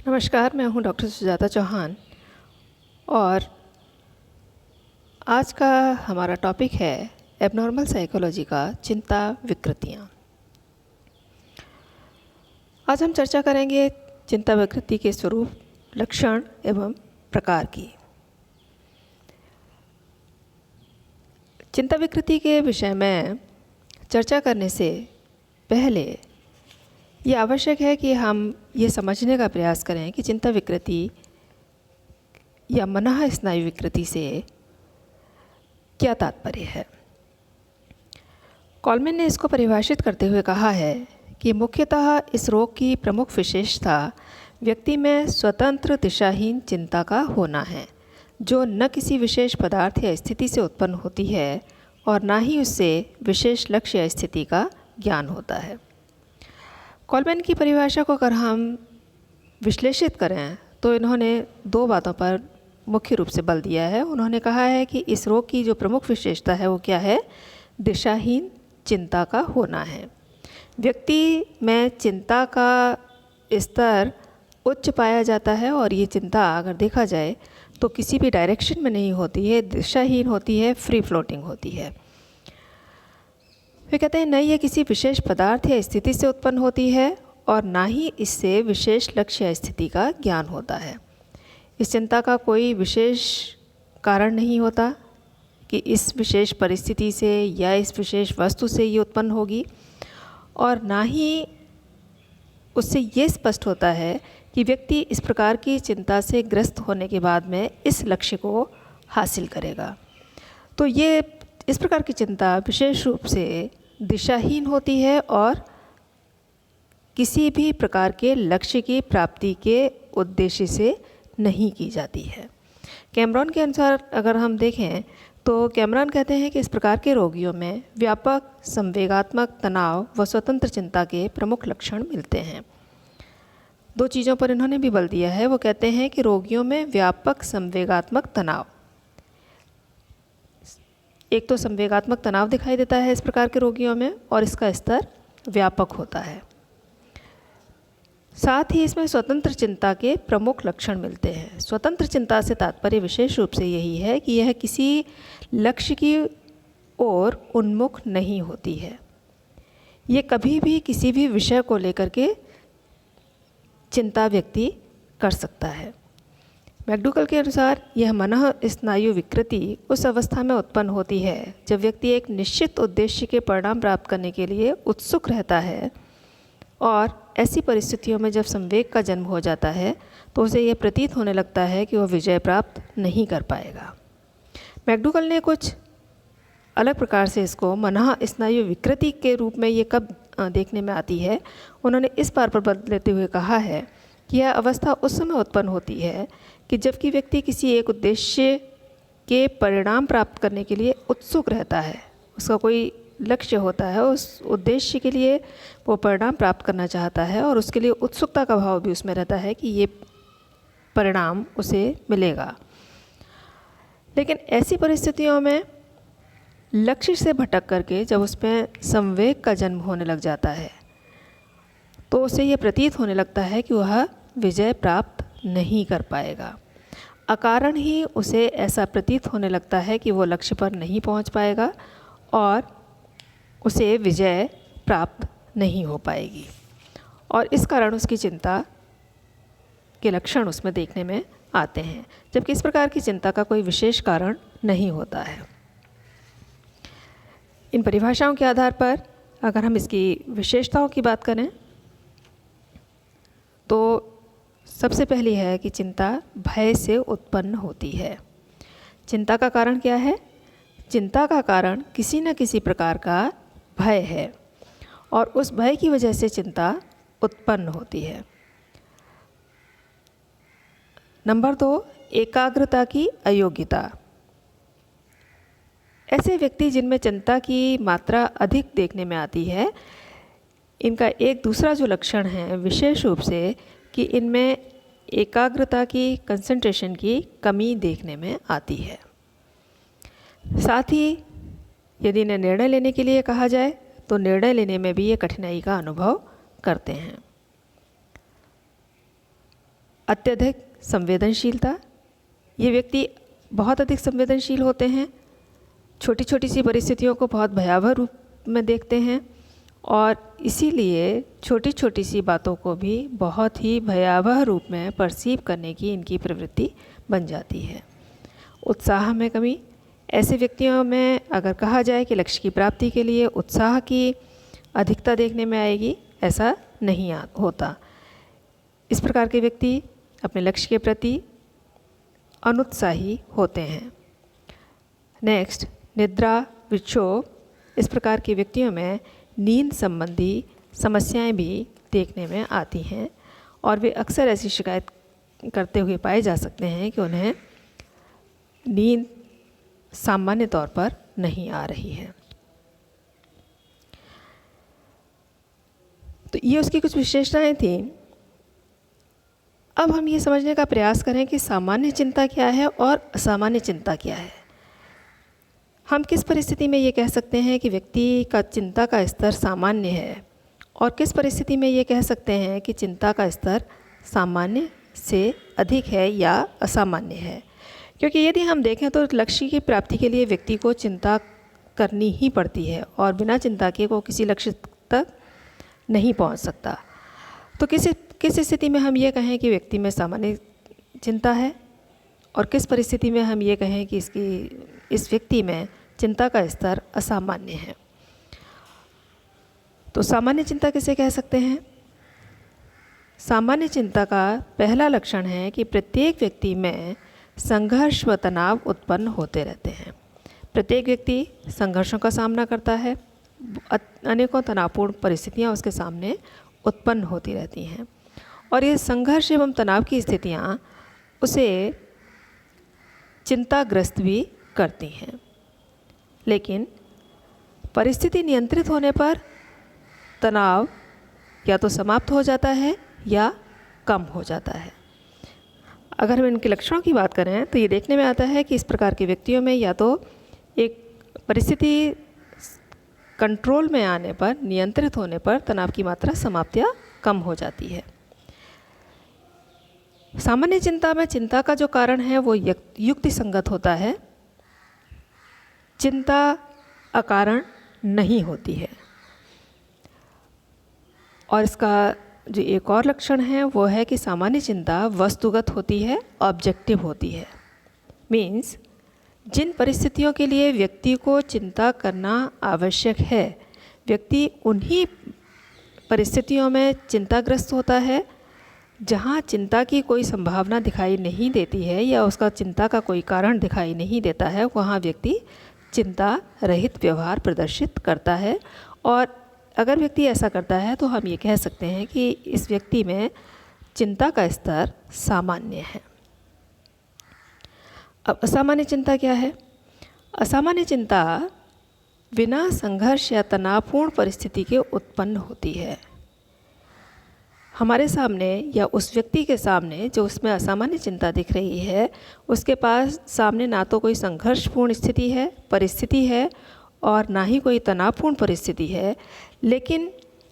नमस्कार, मैं हूं डॉक्टर सुजाता चौहान और आज का हमारा टॉपिक है एबनॉर्मल साइकोलॉजी का चिंता विकृतियाँ। आज हम चर्चा करेंगे चिंता विकृति के स्वरूप, लक्षण एवं प्रकार की। चिंता विकृति के विषय में चर्चा करने से पहले ये आवश्यक है कि हम ये समझने का प्रयास करें कि चिंता विकृति या मनः स्नायु विकृति से क्या तात्पर्य है। कॉलमैन ने इसको परिभाषित करते हुए कहा है कि मुख्यतः इस रोग की प्रमुख विशेषता व्यक्ति में स्वतंत्र दिशाहीन चिंता का होना है, जो न किसी विशेष पदार्थ या स्थिति से उत्पन्न होती है और ना ही उससे विशेष लक्ष्य या स्थिति का ज्ञान होता है। कॉलमैन की परिभाषा को अगर हम विश्लेषित करें तो इन्होंने दो बातों पर मुख्य रूप से बल दिया है। उन्होंने कहा है कि इस रोग की जो प्रमुख विशेषता है वो क्या है, दिशाहीन चिंता का होना है। व्यक्ति में चिंता का स्तर उच्च पाया जाता है और ये चिंता अगर देखा जाए तो किसी भी डायरेक्शन में नहीं होती है, दिशाहीन होती है, फ्री फ्लोटिंग होती है। वे कहते हैं न ये किसी विशेष पदार्थ या स्थिति से उत्पन्न होती है और ना ही इससे विशेष लक्ष्य या स्थिति का ज्ञान होता है। इस चिंता का कोई विशेष कारण नहीं होता कि इस विशेष परिस्थिति से या इस विशेष वस्तु से ये उत्पन्न होगी, और ना ही उससे ये स्पष्ट होता है कि व्यक्ति इस प्रकार की चिंता से ग्रस्त होने के बाद में इस लक्ष्य को हासिल करेगा। तो ये इस प्रकार की चिंता विशेष रूप से दिशाहीन होती है और किसी भी प्रकार के लक्ष्य की प्राप्ति के उद्देश्य से नहीं की जाती है। कैमरॉन के अनुसार अगर हम देखें तो कैमरॉन कहते हैं कि इस प्रकार के रोगियों में व्यापक संवेगात्मक तनाव व स्वतंत्र चिंता के प्रमुख लक्षण मिलते हैं। दो चीज़ों पर इन्होंने भी बल दिया है। वो कहते हैं कि रोगियों में व्यापक संवेगात्मक तनाव, एक तो संवेगात्मक तनाव दिखाई देता है इस प्रकार के रोगियों में और इसका स्तर व्यापक होता है। साथ ही इसमें स्वतंत्र चिंता के प्रमुख लक्षण मिलते हैं। स्वतंत्र चिंता से तात्पर्य विशेष रूप से यही है कि यह किसी लक्ष्य की ओर उन्मुख नहीं होती है। ये कभी भी किसी भी विषय को लेकर के चिंता व्यक्ति कर सकता है। मैकडूगल के अनुसार यह मनः स्नायु विकृति उस अवस्था में उत्पन्न होती है जब व्यक्ति एक निश्चित उद्देश्य के परिणाम प्राप्त करने के लिए उत्सुक रहता है, और ऐसी परिस्थितियों में जब संवेग का जन्म हो जाता है तो उसे यह प्रतीत होने लगता है कि वह विजय प्राप्त नहीं कर पाएगा। मैकडूगल ने कुछ अलग प्रकार से इसको मनः स्नायु विकृति के रूप में ये कब देखने में आती है, उन्होंने इस बार पर बल देते हुए कहा है कि यह अवस्था उस समय उत्पन्न होती है कि जबकि व्यक्ति किसी एक उद्देश्य के परिणाम प्राप्त करने के लिए उत्सुक रहता है, उसका कोई लक्ष्य होता है, उस उद्देश्य के लिए वो परिणाम प्राप्त करना चाहता है और उसके लिए उत्सुकता का भाव भी उसमें रहता है कि ये परिणाम उसे मिलेगा। लेकिन ऐसी परिस्थितियों में लक्ष्य से भटक करके जब उसमें संवेग का जन्म होने लग जाता है तो उसे ये प्रतीत होने लगता है कि वह विजय प्राप्त नहीं कर पाएगा। अकारण ही उसे ऐसा प्रतीत होने लगता है कि वो लक्ष्य पर नहीं पहुंच पाएगा और उसे विजय प्राप्त नहीं हो पाएगी, और इस कारण उसकी चिंता के लक्षण उसमें देखने में आते हैं, जबकि इस प्रकार की चिंता का कोई विशेष कारण नहीं होता है। इन परिभाषाओं के आधार पर अगर हम इसकी विशेषताओं की बात करें तो सबसे पहली है कि चिंता भय से उत्पन्न होती है। चिंता का कारण क्या है? चिंता का कारण किसी न किसी प्रकार का भय है और उस भय की वजह से चिंता उत्पन्न होती है। नंबर 2, एकाग्रता की अयोग्यता। ऐसे व्यक्ति जिनमें चिंता की मात्रा अधिक देखने में आती है, इनका एक दूसरा जो लक्षण है विशेष रूप से कि इनमें एकाग्रता की, कंसंट्रेशन की कमी देखने में आती है। साथ ही यदि इन्हें निर्णय लेने के लिए कहा जाए तो निर्णय लेने में भी ये कठिनाई का अनुभव करते हैं। अत्यधिक संवेदनशीलता, ये व्यक्ति बहुत अधिक संवेदनशील होते हैं, छोटी छोटी सी परिस्थितियों को बहुत भयावह रूप में देखते हैं और इसीलिए छोटी छोटी सी बातों को भी बहुत ही भयावह रूप में परसीव करने की इनकी प्रवृत्ति बन जाती है। उत्साह में कमी, ऐसे व्यक्तियों में अगर कहा जाए कि लक्ष्य की प्राप्ति के लिए उत्साह की अधिकता देखने में आएगी, ऐसा नहीं होता। इस प्रकार के व्यक्ति अपने लक्ष्य के प्रति अनुत्साही होते हैं। नेक्स्ट, निद्रा विक्षोभ, इस प्रकार के व्यक्तियों में नींद संबंधी समस्याएं भी देखने में आती हैं और वे अक्सर ऐसी शिकायत करते हुए पाए जा सकते हैं कि उन्हें नींद सामान्य तौर पर नहीं आ रही है। तो ये उसकी कुछ विशेषताएं थी। अब हम ये समझने का प्रयास करें कि सामान्य चिंता क्या है और असामान्य चिंता क्या है। हम किस परिस्थिति में ये कह सकते हैं कि व्यक्ति का चिंता का स्तर सामान्य है और किस परिस्थिति में ये कह सकते हैं कि चिंता का स्तर सामान्य से अधिक है या असामान्य है। क्योंकि यदि हम देखें तो लक्ष्य की प्राप्ति के लिए व्यक्ति को चिंता करनी ही पड़ती है और बिना चिंता के वो किसी लक्ष्य तक नहीं पहुंच सकता। तो किस स्थिति में हम ये कहें कि व्यक्ति में सामान्य चिंता है और किस परिस्थिति में हम ये कहें कि इस व्यक्ति में चिंता का स्तर असामान्य है। तो सामान्य चिंता किसे कह सकते हैं? सामान्य चिंता का पहला लक्षण है कि प्रत्येक व्यक्ति में संघर्ष व तनाव उत्पन्न होते रहते हैं। प्रत्येक व्यक्ति संघर्षों का सामना करता है, अनेकों तनावपूर्ण परिस्थितियां उसके सामने उत्पन्न होती रहती हैं और ये संघर्ष एवं तनाव की स्थितियां उसे चिंताग्रस्त भी करती हैं। लेकिन परिस्थिति नियंत्रित होने पर तनाव या तो समाप्त हो जाता है या कम हो जाता है। अगर हम इनके लक्षणों की बात करें तो ये देखने में आता है कि इस प्रकार के व्यक्तियों में या तो एक परिस्थिति कंट्रोल में आने पर, नियंत्रित होने पर तनाव की मात्रा समाप्त या कम हो जाती है। सामान्य चिंता में चिंता का जो कारण है वो युक्ति संगत होता है। चिंता अकारण नहीं होती है। और इसका जो एक और लक्षण है वो है कि सामान्य चिंता वस्तुगत होती है, ऑब्जेक्टिव होती है। मीन्स जिन परिस्थितियों के लिए व्यक्ति को चिंता करना आवश्यक है, व्यक्ति उन्हीं परिस्थितियों में चिंताग्रस्त होता है जहाँ चिंता की कोई संभावना दिखाई नहीं देती है या उसका चिंता का कोई कारण दिखाई नहीं देता है, वहाँ व्यक्ति चिंता रहित व्यवहार प्रदर्शित करता है। और अगर व्यक्ति ऐसा करता है तो हम ये कह सकते हैं कि इस व्यक्ति में चिंता का स्तर सामान्य है। अब असामान्य चिंता क्या है? असामान्य चिंता बिना संघर्ष या तनावपूर्ण परिस्थिति के उत्पन्न होती है। हमारे सामने या उस व्यक्ति के सामने जो उसमें असामान्य चिंता दिख रही है, उसके पास सामने ना तो कोई संघर्षपूर्ण स्थिति है, परिस्थिति है और ना ही कोई तनावपूर्ण परिस्थिति है। लेकिन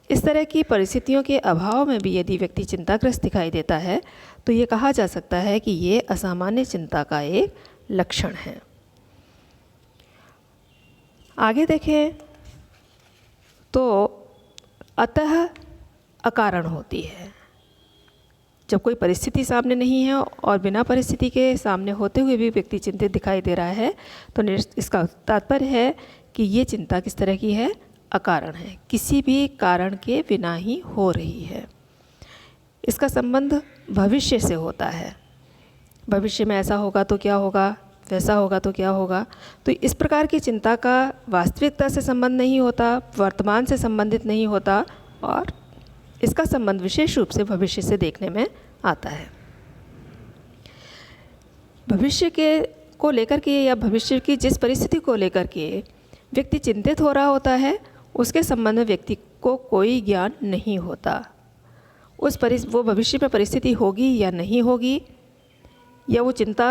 इस तरह की परिस्थितियों के अभाव में भी यदि व्यक्ति चिंताग्रस्त दिखाई देता है तो ये कहा जा सकता है कि ये असामान्य चिंता का एक लक्षण है। आगे देखें तो अतः अकारण होती है। जब कोई परिस्थिति सामने नहीं है और बिना परिस्थिति के सामने होते हुए भी व्यक्ति चिंतित दिखाई दे रहा है तो इसका तात्पर्य है कि ये चिंता किस तरह की है? अकारण है, किसी भी कारण के बिना ही हो रही है। इसका संबंध भविष्य से होता है। भविष्य में ऐसा होगा तो क्या होगा, वैसा होगा तो क्या होगा। तो इस प्रकार की चिंता का वास्तविकता से संबंध नहीं होता, वर्तमान से संबंधित नहीं होता और इसका संबंध विशेष रूप से भविष्य से देखने में आता है। भविष्य के को लेकर के या भविष्य की जिस परिस्थिति को लेकर के व्यक्ति चिंतित हो रहा होता है उसके संबंध में व्यक्ति को कोई ज्ञान नहीं होता। वो भविष्य में परिस्थिति होगी या नहीं होगी, या वो चिंता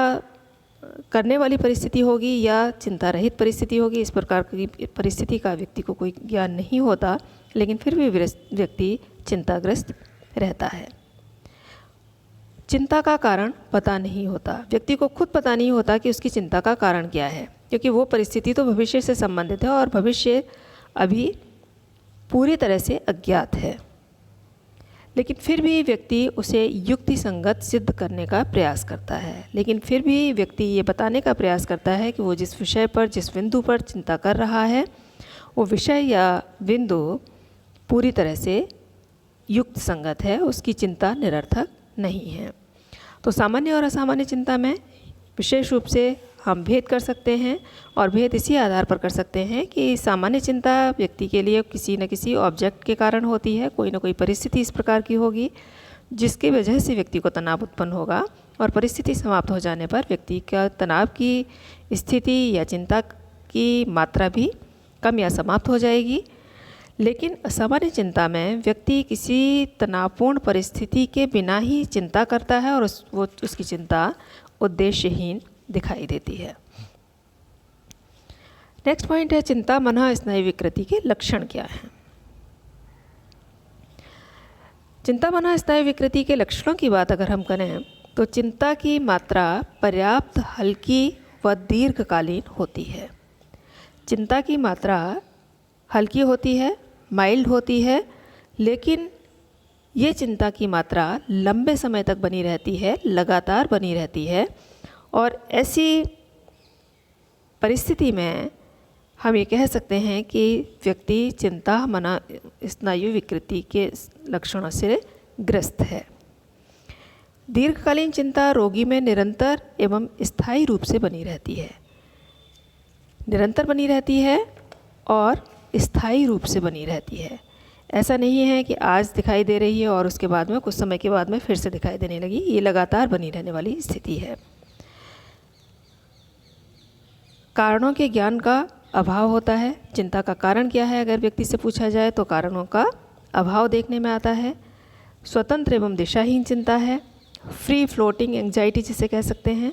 करने वाली परिस्थिति होगी या चिंता रहित परिस्थिति होगी, इस प्रकार की परिस्थिति का व्यक्ति को कोई ज्ञान नहीं होता, लेकिन फिर भी व्यक्ति चिंताग्रस्त रहता है। चिंता का कारण पता नहीं होता, व्यक्ति को खुद पता नहीं होता कि उसकी चिंता का कारण क्या है, क्योंकि वो परिस्थिति तो भविष्य से संबंधित है और भविष्य अभी पूरी तरह से अज्ञात है। लेकिन फिर भी व्यक्ति उसे युक्ति संगत सिद्ध करने का प्रयास करता है, लेकिन फिर भी व्यक्ति ये बताने का प्रयास करता है कि वो जिस विषय पर, जिस बिंदु पर चिंता कर रहा है, वो विषय या बिंदु पूरी तरह से युक्त संगत है, उसकी चिंता निरर्थक नहीं है। तो सामान्य और असामान्य चिंता में विशेष रूप से हम भेद कर सकते हैं, और भेद इसी आधार पर कर सकते हैं कि सामान्य चिंता व्यक्ति के लिए किसी न किसी ऑब्जेक्ट के कारण होती है, कोई ना कोई परिस्थिति इस प्रकार की होगी जिसकी वजह से व्यक्ति को तनाव उत्पन्न होगा, और परिस्थिति समाप्त हो जाने पर व्यक्ति का तनाव की स्थिति या चिंता की मात्रा भी कम या समाप्त हो जाएगी। लेकिन असामान्य चिंता में व्यक्ति किसी तनावपूर्ण परिस्थिति के बिना ही चिंता करता है और उसकी चिंता उद्देश्यहीन दिखाई देती है। नेक्स्ट पॉइंट है चिंता मनः स्नायु विकृति के लक्षण क्या हैं। चिंता मनः स्नायु विकृति के लक्षणों की बात अगर हम करें तो चिंता की मात्रा पर्याप्त हल्की व दीर्घकालीन होती है। चिंता की मात्रा हल्की होती है, माइल्ड होती है, लेकिन ये चिंता की मात्रा लंबे समय तक बनी रहती है, लगातार बनी रहती है, और ऐसी परिस्थिति में हम ये कह सकते हैं कि व्यक्ति चिंता मनः स्नायु विकृति के लक्षणों से ग्रस्त है। दीर्घकालीन चिंता रोगी में निरंतर एवं स्थायी रूप से बनी रहती है, निरंतर बनी रहती है और स्थायी रूप से बनी रहती है। ऐसा नहीं है कि आज दिखाई दे रही है और उसके बाद में कुछ समय के बाद में फिर से दिखाई देने लगी, ये लगातार बनी रहने वाली स्थिति है। कारणों के ज्ञान का अभाव होता है। चिंता का कारण क्या है अगर व्यक्ति से पूछा जाए तो कारणों का अभाव देखने में आता है। स्वतंत्र एवं दिशाहीन चिंता है, फ्री फ्लोटिंग एंजाइटी जिसे कह सकते हैं।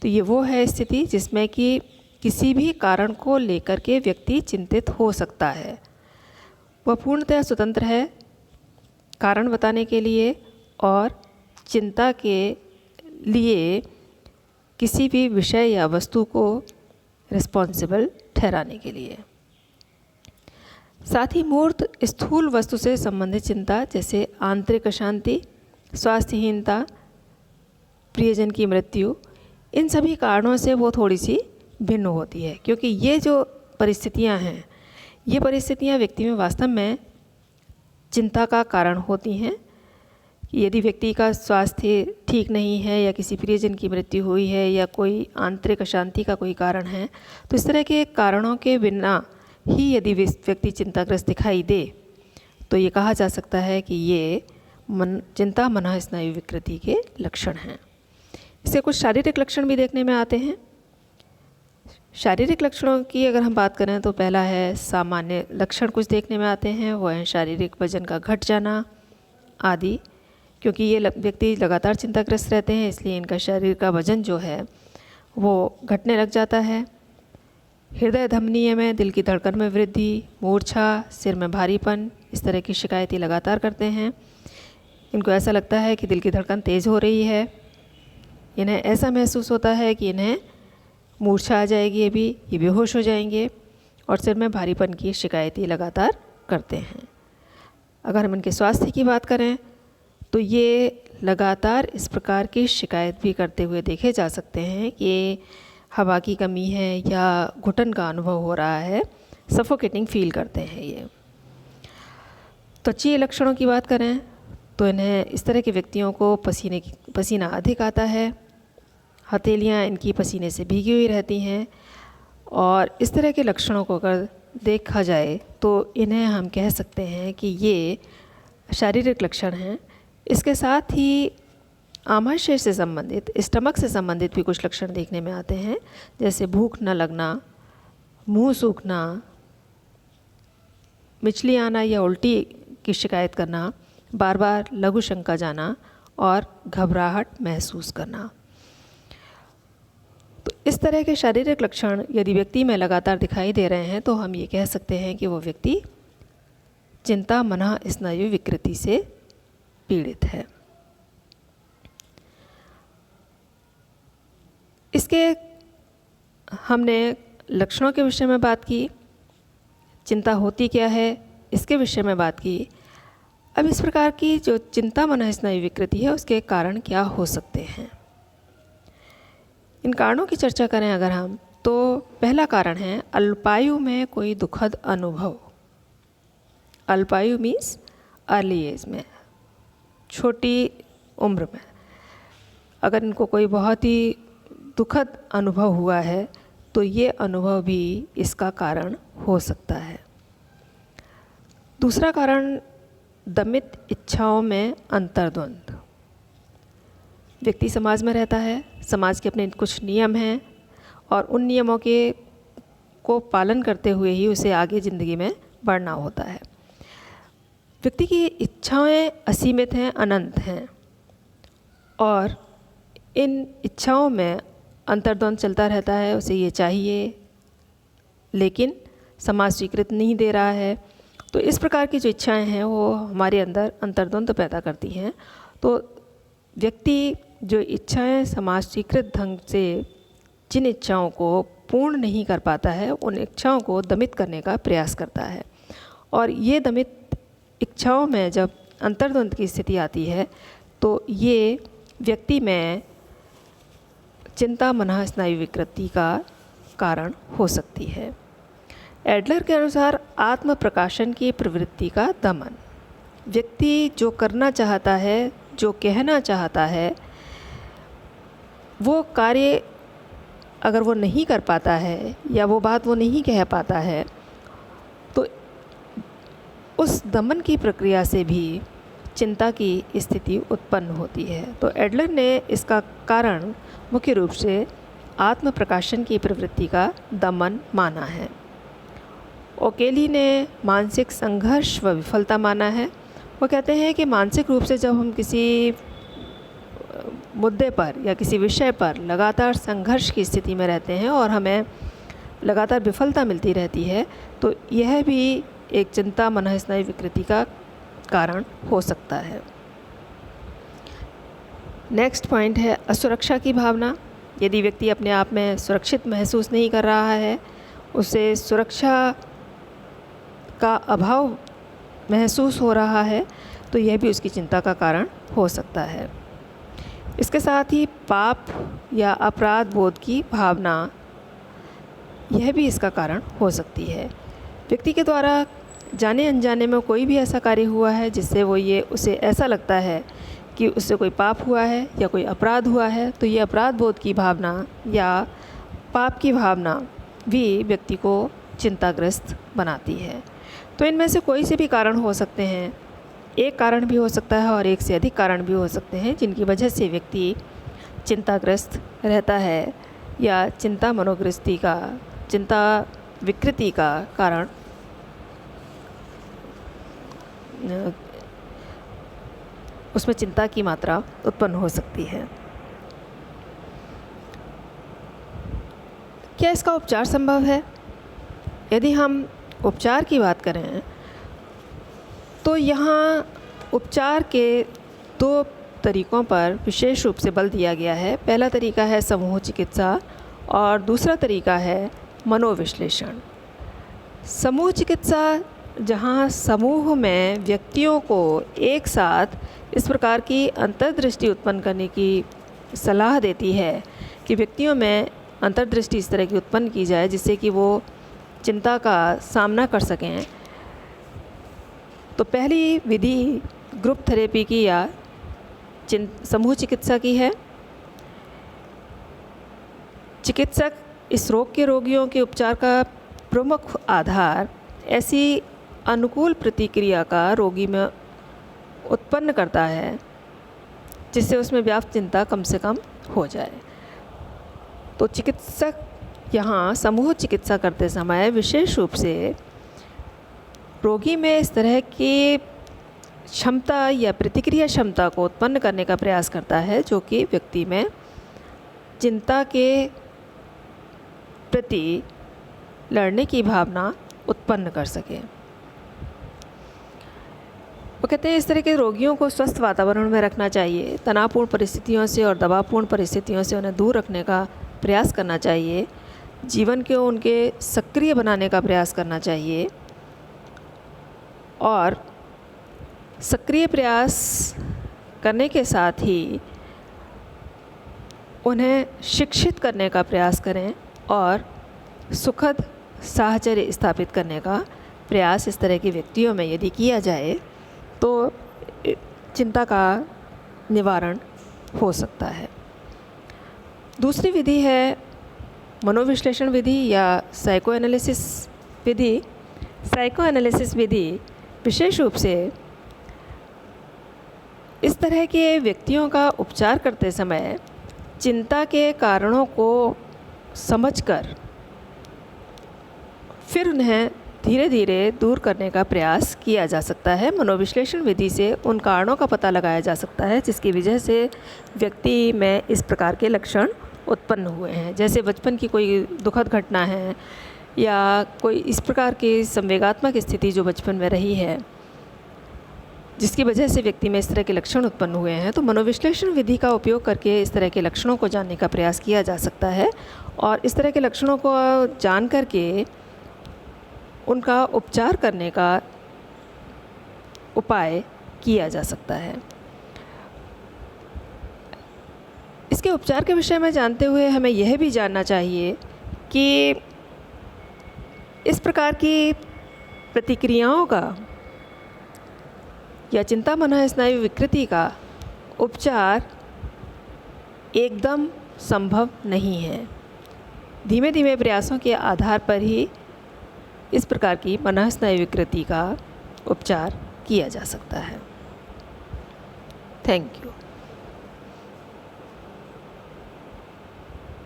तो ये वो है स्थिति जिसमें कि किसी भी कारण को लेकर के व्यक्ति चिंतित हो सकता है। वह पूर्णतः स्वतंत्र है कारण बताने के लिए और चिंता के लिए किसी भी विषय या वस्तु को रिस्पॉन्सिबल ठहराने के लिए। साथ ही मूर्त स्थूल वस्तु से संबंधित चिंता जैसे आंतरिक अशांति, स्वास्थ्यहीनता, प्रियजन की मृत्यु, इन सभी कारणों से वो थोड़ी सी भिन्न होती है, क्योंकि ये जो परिस्थितियां हैं, ये परिस्थितियां व्यक्ति में वास्तव में चिंता का कारण होती हैं। यदि व्यक्ति का स्वास्थ्य ठीक नहीं है या किसी प्रियजन की मृत्यु हुई है या कोई आंतरिक अशांति का कोई कारण है, तो इस तरह के कारणों के बिना ही यदि व्यक्ति चिंताग्रस्त दिखाई दे तो ये कहा जा सकता है कि ये चिंता मनः स्नायु विकृति के लक्षण हैं। इससे कुछ शारीरिक लक्षण भी देखने में आते हैं। शारीरिक लक्षणों की अगर हम बात करें तो पहला है सामान्य लक्षण कुछ देखने में आते हैं, वो है शारीरिक वजन का घट जाना आदि। क्योंकि ये व्यक्ति लगातार चिंताग्रस्त रहते हैं, इसलिए इनका शरीर का वजन जो है वो घटने लग जाता है। हृदय धमनियों में, दिल की धड़कन में वृद्धि, मूर्छा, सिर में भारीपन, इस तरह की शिकायतें लगातार करते हैं। इनको ऐसा लगता है कि दिल की धड़कन तेज़ हो रही है। इन्हें ऐसा महसूस होता है कि इन्हें मूर्छा आ जाएगी, अभी ये बेहोश हो जाएंगे, और सिर में भारीपन की शिकायतें लगातार करते हैं। अगर हम इनके स्वास्थ्य की बात करें तो ये लगातार इस प्रकार की शिकायत भी करते हुए देखे जा सकते हैं कि हवा की कमी है या घुटन का अनुभव हो रहा है, सफोकेटिंग फील करते हैं ये। त्वचीय लक्षणों की बात करें तो इन्हें इस तरह के व्यक्तियों को पसीना अधिक आता है, हथेलियाँ इनकी पसीने से भीगी हुई रहती हैं, और इस तरह के लक्षणों को अगर देखा जाए तो इन्हें हम कह सकते हैं कि ये शारीरिक लक्षण हैं। इसके साथ ही आमाशय से संबंधित, स्टमक से संबंधित भी कुछ लक्षण देखने में आते हैं, जैसे भूख न लगना, मुंह सूखना, मिचली आना या उल्टी की शिकायत करना, बार बार लघु शंका जाना और घबराहट महसूस करना। तो इस तरह के शारीरिक लक्षण यदि व्यक्ति में लगातार दिखाई दे रहे हैं तो हम ये कह सकते हैं कि वो व्यक्ति चिंता मनः स्नायु विकृति से पीड़ित है। इसके हमने लक्षणों के विषय में बात की, चिंता होती क्या है इसके विषय में बात की। अब इस प्रकार की जो चिंता मनःस्नायु विकृति है उसके कारण क्या हो सकते हैं, इन कारणों की चर्चा करें अगर हम, तो पहला कारण है अल्पायु में कोई दुखद अनुभव। अल्पायु मीन्स अर्ली एज में, छोटी उम्र में अगर इनको कोई बहुत ही दुखद अनुभव हुआ है तो ये अनुभव भी इसका कारण हो सकता है। दूसरा कारण दमित इच्छाओं में अंतर्द्वंद। व्यक्ति समाज में रहता है, समाज के अपने कुछ नियम हैं और उन नियमों के को पालन करते हुए ही उसे आगे ज़िंदगी में बढ़ना होता है। व्यक्ति की इच्छाएं असीमित हैं, अनंत हैं और इन इच्छाओं में अंतर्द्वंद चलता रहता है। उसे ये चाहिए लेकिन समाज स्वीकृत नहीं दे रहा है, तो इस प्रकार की जो इच्छाएं हैं वो हमारे अंदर अंतर्द्वंद पैदा करती हैं। तो व्यक्ति जो इच्छाएं समाज स्वीकृत ढंग से जिन इच्छाओं को पूर्ण नहीं कर पाता है उन इच्छाओं को दमित करने का प्रयास करता है, और ये दमित इच्छाओं में जब अंतर्द्वंद की स्थिति आती है तो ये व्यक्ति में चिंता मनःस्नायु विकृति का कारण हो सकती है। एडलर के अनुसार आत्म प्रकाशन की प्रवृत्ति का दमन। व्यक्ति जो करना चाहता है, जो कहना चाहता है, वो कार्य अगर वो नहीं कर पाता है या वो बात वो नहीं कह पाता है तो उस दमन की प्रक्रिया से भी चिंता की स्थिति उत्पन्न होती है। तो एडलर ने इसका कारण मुख्य रूप से आत्म प्रकाशन की प्रवृत्ति का दमन माना है। ओकेली ने मानसिक संघर्ष व विफलता माना है। वो कहते हैं कि मानसिक रूप से जब हम किसी मुद्दे पर या किसी विषय पर लगातार संघर्ष की स्थिति में रहते हैं और हमें लगातार विफलता मिलती रहती है तो यह भी एक चिंता मनःस्नायु विकृति का कारण हो सकता है। नेक्स्ट पॉइंट है असुरक्षा की भावना। यदि व्यक्ति अपने आप में सुरक्षित महसूस नहीं कर रहा है, उसे सुरक्षा का अभाव महसूस हो रहा है, तो यह भी उसकी चिंता का कारण हो सकता है। इसके साथ ही पाप या अपराध बोध की भावना, यह भी इसका कारण हो सकती है। व्यक्ति के द्वारा जाने अनजाने में कोई भी ऐसा कार्य हुआ है जिससे उसे ऐसा लगता है कि उससे कोई पाप हुआ है या कोई अपराध हुआ है, तो ये अपराध बोध की भावना या पाप की भावना भी व्यक्ति को चिंताग्रस्त बनाती है। तो इनमें से कोई से भी कारण हो सकते हैं। एक कारण भी हो सकता है और एक से अधिक कारण भी हो सकते हैं जिनकी वजह से व्यक्ति चिंताग्रस्त रहता है या चिंता विकृति का कारण उसमें चिंता की मात्रा उत्पन्न हो सकती है। क्या इसका उपचार संभव है? यदि हम उपचार की बात करें तो यहाँ उपचार के दो तरीकों पर विशेष रूप से बल दिया गया है। पहला तरीका है समूह चिकित्सा और दूसरा तरीका है मनोविश्लेषण। समूह चिकित्सा जहाँ समूह में व्यक्तियों को एक साथ इस प्रकार की अंतर्दृष्टि उत्पन्न करने की सलाह देती है कि व्यक्तियों में अंतर्दृष्टि इस तरह की उत्पन्न की जाए जिससे कि वो चिंता का सामना कर सकें। तो पहली विधि ग्रुप थेरेपी की या समूह चिकित्सा की है। चिकित्सक इस रोग के रोगियों के उपचार का प्रमुख आधार ऐसी अनुकूल प्रतिक्रिया का रोगी में उत्पन्न करता है जिससे उसमें व्याप्त चिंता कम से कम हो जाए। तो चिकित्सक यहाँ समूह चिकित्सा करते समय विशेष रूप से रोगी में इस तरह की क्षमता या प्रतिक्रिया क्षमता को उत्पन्न करने का प्रयास करता है जो कि व्यक्ति में चिंता के प्रति लड़ने की भावना उत्पन्न कर सके। वो कहते हैं इस तरह के रोगियों को स्वस्थ वातावरण में रखना चाहिए। तनावपूर्ण परिस्थितियों से और दबावपूर्ण परिस्थितियों से उन्हें दूर रखने का प्रयास करना चाहिए, जीवन को उनके सक्रिय बनाने का प्रयास करना चाहिए और सक्रिय प्रयास करने के साथ ही उन्हें शिक्षित करने का प्रयास करें और सुखद साहचर्य स्थापित करने का प्रयास इस तरह के व्यक्तियों में यदि किया जाए तो चिंता का निवारण हो सकता है। दूसरी विधि है मनोविश्लेषण विधि या साइको एनालिसिस विधि। साइको एनालिसिस विधि विशेष रूप से इस तरह के व्यक्तियों का उपचार करते समय चिंता के कारणों को समझकर फिर उन्हें धीरे धीरे दूर करने का प्रयास किया जा सकता है। मनोविश्लेषण विधि से उन कारणों का पता लगाया जा सकता है जिसकी वजह से व्यक्ति में इस प्रकार के लक्षण उत्पन्न हुए हैं, जैसे बचपन की कोई दुखद घटना है या कोई इस प्रकार की संवेगात्मक स्थिति जो बचपन में रही है जिसकी वजह से व्यक्ति में इस तरह के लक्षण उत्पन्न हुए हैं। तो मनोविश्लेषण विधि का उपयोग करके इस तरह के लक्षणों को जानने का प्रयास किया जा सकता है और इस तरह के लक्षणों को जान करके उनका उपचार करने का उपाय किया जा सकता है। इसके उपचार के विषय में जानते हुए हमें यह भी जानना चाहिए कि इस प्रकार की प्रतिक्रियाओं का या चिंता मनः स्नायु विकृति का उपचार एकदम संभव नहीं है। धीमे धीमे प्रयासों के आधार पर ही इस प्रकार की मनः स्नायु विकृति का उपचार किया जा सकता है। Thank you.